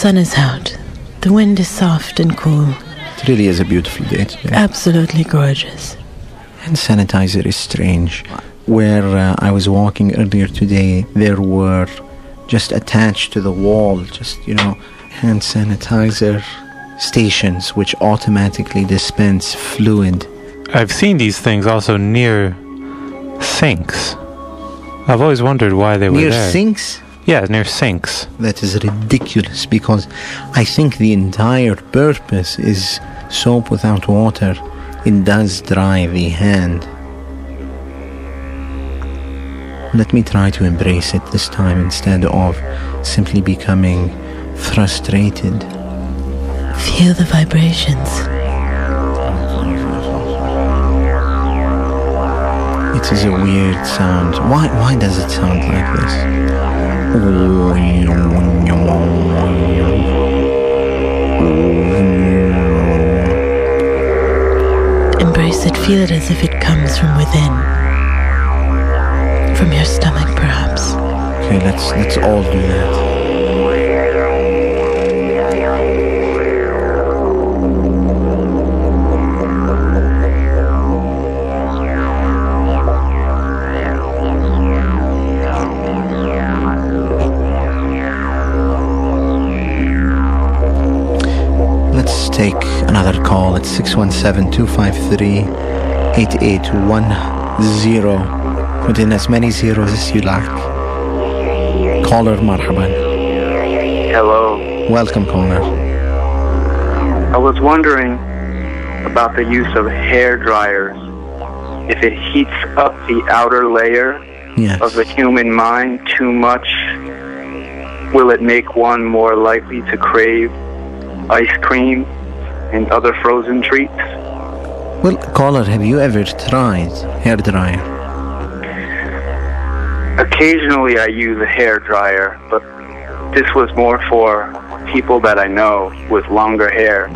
sun is out. The wind is soft and cool. It really is a beautiful day today. Absolutely gorgeous. Hand sanitizer is strange. Where I was walking earlier today, there were just attached to the wall, hand sanitizer stations which automatically dispense fluid. I've seen these things also near sinks. I've always wondered why they were there. Near sinks? Yeah, near sinks. That is ridiculous, because I think the entire purpose is soap without water. It does dry the hand. Let me try to embrace it this time instead of simply becoming frustrated. Feel the vibrations. It is a weird sound. Why does it sound like this? Embrace it. Feel it as if it comes from within. From your stomach, perhaps. Okay, let's all do that. Let's take another call. It's 617-253-8810. Put in as many zeros as you like. Caller, marhaban. Hello. Welcome, caller. I was wondering about the use of hair dryers. If it heats up the outer layer of the human mind too much, will it make one more likely to crave ice cream and other frozen treats? Well, caller, have you ever tried hair dryer? Occasionally I use a hair dryer, but this was more for people that I know with longer hair.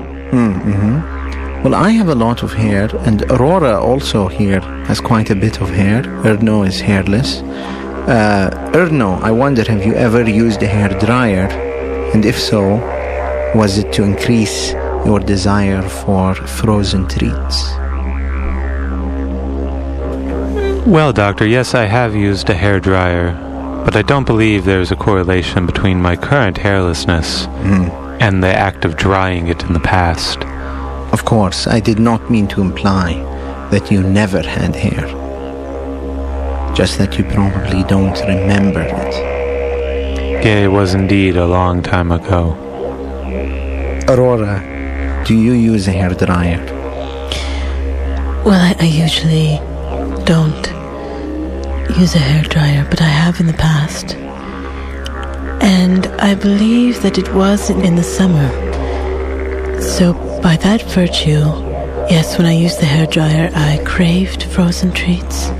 Well, I have a lot of hair, and Aurora also here has quite a bit of hair. Erno is hairless. Erno, I wonder, have you ever used a hair dryer? And if so, was it to increase your desire for frozen treats? Well, doctor, yes, I have used a hair dryer, but I don't believe there's a correlation between my current hairlessness and the act of drying it in the past. Of course, I did not mean to imply that you never had hair. Just that you probably don't remember it. Yeah, it was indeed a long time ago. Aurora, do you use a hair dryer? Well, I usually don't use a hair dryer, but I have in the past. And I believe that it was in the summer. So by that virtue, yes, when I used the hair dryer, I craved frozen treats.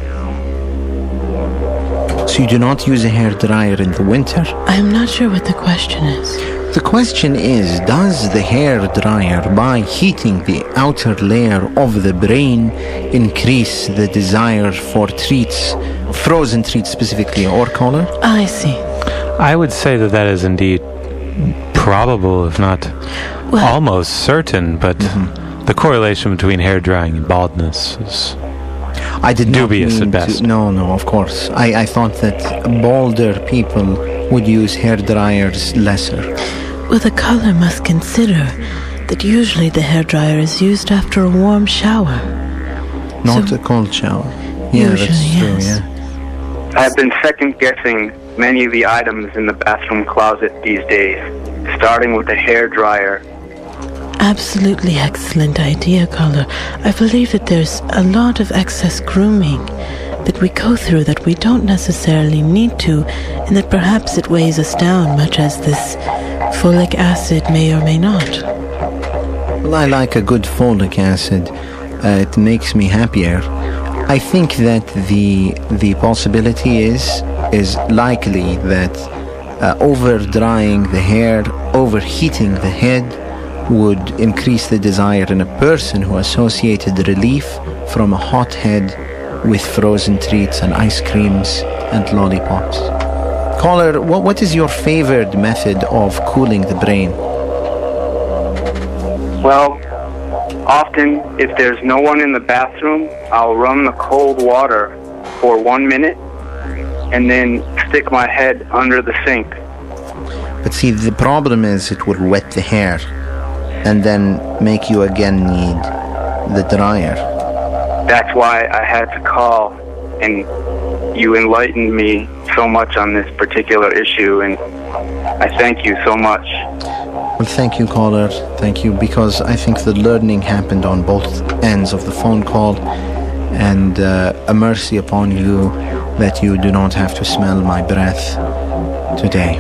So you do not use a hair dryer in the winter? I'm not sure what the question is. The question is, does the hair dryer, by heating the outer layer of the brain, increase the desire for treats, frozen treats specifically, or caller? I see. I would say that is indeed probable, if not almost certain, but the correlation between hair drying and baldness is dubious at best. No, of course. I thought that balder people would use hair dryers lesser. Well, the caller must consider that usually the hair dryer is used after a warm shower. Not a cold shower. Yeah, usually, that's true, yes. yeah. I've been second-guessing many of the items in the bathroom closet these days, starting with the hair dryer. Absolutely excellent idea, caller. I believe that there's a lot of excess grooming that we go through that we don't necessarily need to, and that perhaps it weighs us down, much as this folic acid may or may not. Well, I like a good folic acid. It makes me happier. I think that the possibility is likely that over drying the hair, overheating the head would increase the desire in a person who associated relief from a hot head with frozen treats and ice creams and lollipops. Caller, what is your favorite method of cooling the brain? Well, often if there's no one in the bathroom, I'll run the cold water for 1 minute and then stick my head under the sink. But see, the problem is it will wet the hair and then make you again need the dryer. That's why I had to call, and you enlightened me so much on this particular issue, and I thank you so much. Well, thank you, caller. Thank you, because I think the learning happened on both ends of the phone call, and a mercy upon you that you do not have to smell my breath today.